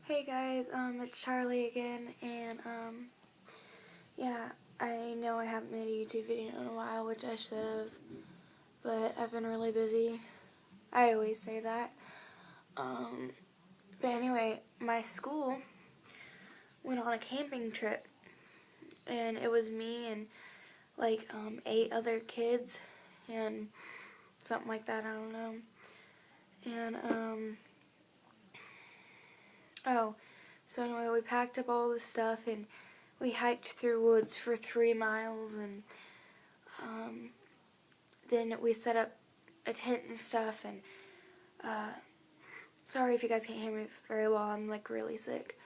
Hey guys, it's Charlie again, and yeah, I know I haven't made a YouTube video in a while, which I should have, but I've been really busy. I always say that. But anyway, my school went on a camping trip, and it was me and like 8 other kids, and something like that, I don't know. And oh, so anyway, we packed up all the stuff and we hiked through woods for 3 miles, and then we set up a tent and stuff, and sorry if you guys can't hear me very well, I'm like really sick.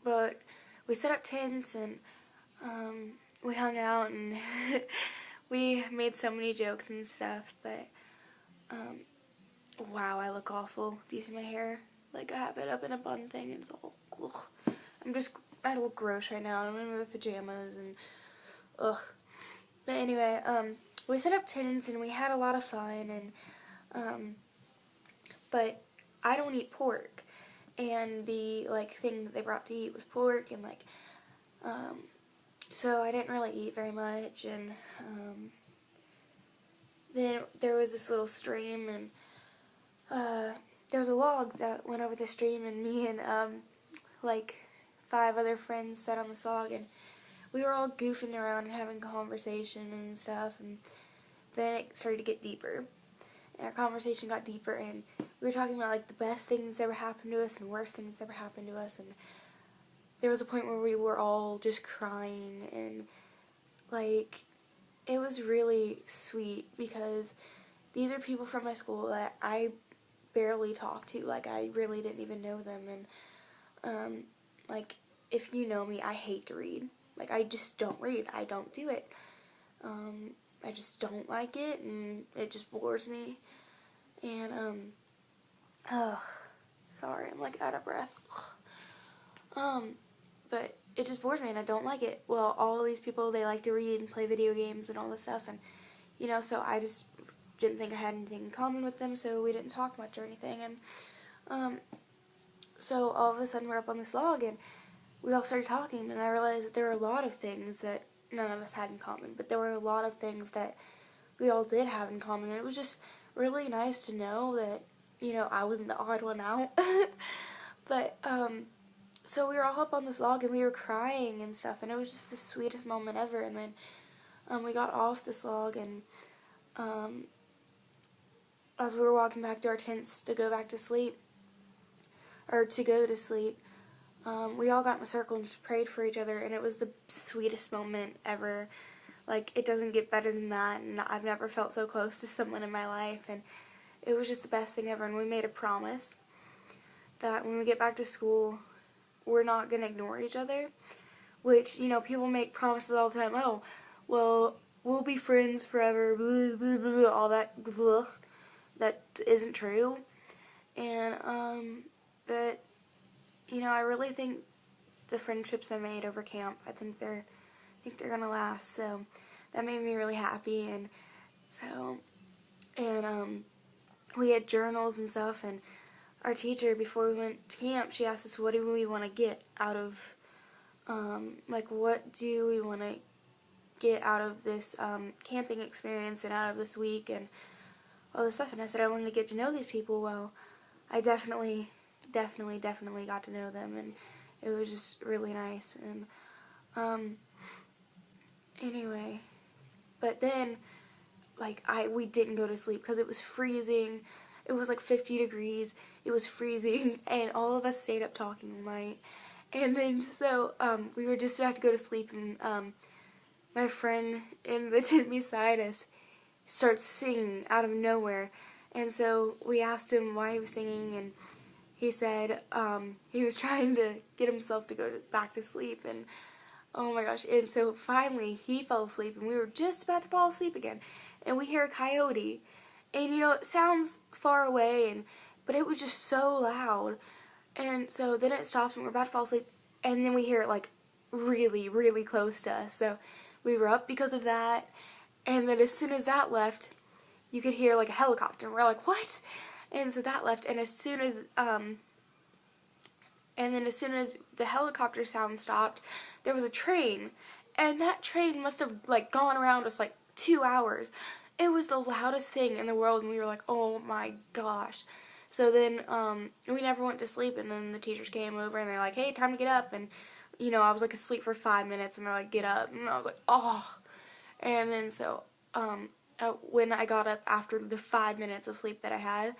But we set up tents and we hung out and we made so many jokes and stuff, but wow, I look awful. Do you see my hair? Like, I have it up in a bun thing and it's all ugh. I look gross right now. I'm in my pajamas and ugh. But anyway, we set up tents and we had a lot of fun, and but I don't eat pork, and the thing that they brought to eat was pork, and so I didn't really eat very much, and then there was this little stream, and there was a log that went over the stream, and me and 5 other friends sat on this log, and we were all goofing around and having conversation and stuff, and then it started to get deeper, and our conversation got deeper, and we were talking about the best things that ever happened to us and the worst things that ever happened to us, and there was a point where we were all just crying, and it was really sweet because these are people from my school that I barely talk to. I really didn't even know them, and if you know me, I hate to read. I just don't read. I don't do it. I just don't like it, and it just bores me. And sorry, I'm out of breath. But it just bores me, and I don't like it. Well, all of these people, they like to read and play video games and all this stuff, and so I just didn't think I had anything in common with them, so we didn't talk much or anything. And so all of a sudden we're up on this log, and we all started talking, and I realized that there were a lot of things that none of us had in common, but there were a lot of things that we all did have in common, and it was just really nice to know that, I wasn't the odd one out. But, so we were all up on this log, and we were crying and stuff, and it was just the sweetest moment ever, and then, we got off this log, and, as we were walking back to our tents to go back to sleep, or to go to sleep, we all got in a circle and just prayed for each other, and it was the sweetest moment ever. It doesn't get better than that, and I've never felt so close to someone in my life, and it was just the best thing ever. And we made a promise that when we get back to school, we're not going to ignore each other, which, people make promises all the time. Oh, well, we'll be friends forever, blah, blah, blah, blah, all that blah, that isn't true. And, but, I really think the friendships I made over camp, I think they're gonna last, so that made me really happy. And so, and we had journals and stuff, and our teacher, before we went to camp, she asked us, what do we want to get out of, what do we want to get out of this camping experience and out of this week and all this stuff, and I said I wanted to get to know these people. Well, I definitely got to know them, and it was just really nice. And anyway, but then we didn't go to sleep because it was freezing. It was 50 degrees. It was freezing, and all of us stayed up talking all night. And then so we were just about to go to sleep, and my friend in the tent beside us starts singing out of nowhere. And so we asked him why he was singing, and he said he was trying to get himself to go back to sleep, and oh my gosh. And so finally he fell asleep, and we were just about to fall asleep again, and we hear a coyote, and it sounds far away, but it was just so loud. And so then it stops, and we're about to fall asleep, and then we hear it really, really close to us. So we were up because of that, and then as soon as that left, you could hear a helicopter, and we're like, what? And so that left, and as soon as And then as soon as the helicopter sound stopped, there was a train. And that train must have like gone around us like 2 hours. It was the loudest thing in the world, and we were like, oh my gosh. So then we never went to sleep, and then the teachers came over and they're like, hey, time to get up. And you know, I was like asleep for 5 minutes, and they're like, get up. And I was like, oh. And then so when I got up after the 5 minutes of sleep that I had,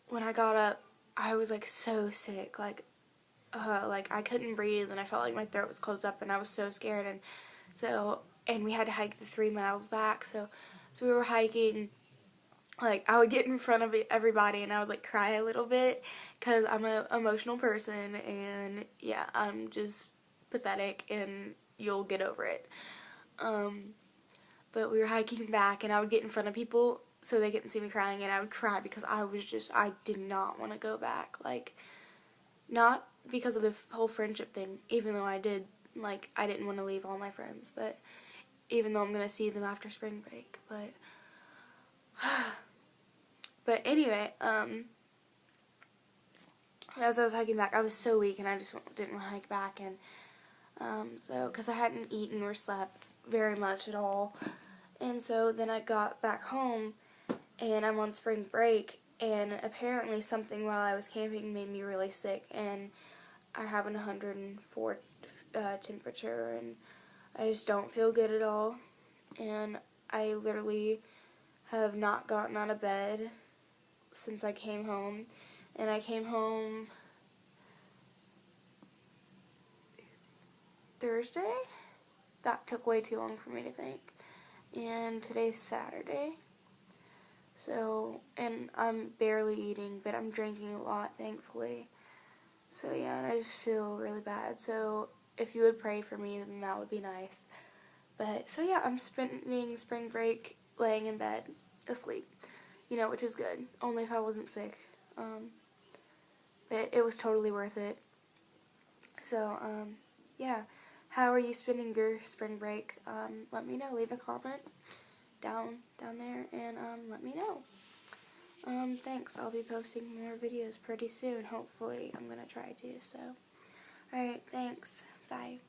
when I got up, I was like so sick, like I couldn't breathe, and I felt like my throat was closed up, and I was so scared. And we had to hike the 3 miles back, so we were hiking. Like, I would get in front of everybody, and I would like cry a little bit, because I'm an emotional person, and yeah, I'm just pathetic, and you'll get over it. But we were hiking back, and I would get in front of people so they couldn't see me crying, and I would cry because I did not want to go back. Like, not because of the whole friendship thing, even though I didn't want to leave all my friends, but even though I'm going to see them after spring break, but anyway, as I was hiking back, I was so weak, and I just didn't want to hike back, and because I hadn't eaten or slept very much at all, and so then I got back home, and I'm on spring break, and apparently something while I was camping made me really sick, and I have an 104 temperature, and I just don't feel good at all, and I literally have not gotten out of bed since I came home, and I came home Thursday? That took way too long for me to think, and today's Saturday. So, and I'm barely eating, but I'm drinking a lot, thankfully. So yeah, and I just feel really bad. So if you would pray for me, then that would be nice. But, so yeah, I'm spending spring break laying in bed, asleep, you know, which is good. Only if I wasn't sick. But it was totally worth it. So, yeah. How are you spending your spring break? Let me know. Leave a comment down there, and let me know. Thanks. I'll be posting more videos pretty soon. Hopefully, I'm gonna try to. So, alright. Thanks. Bye.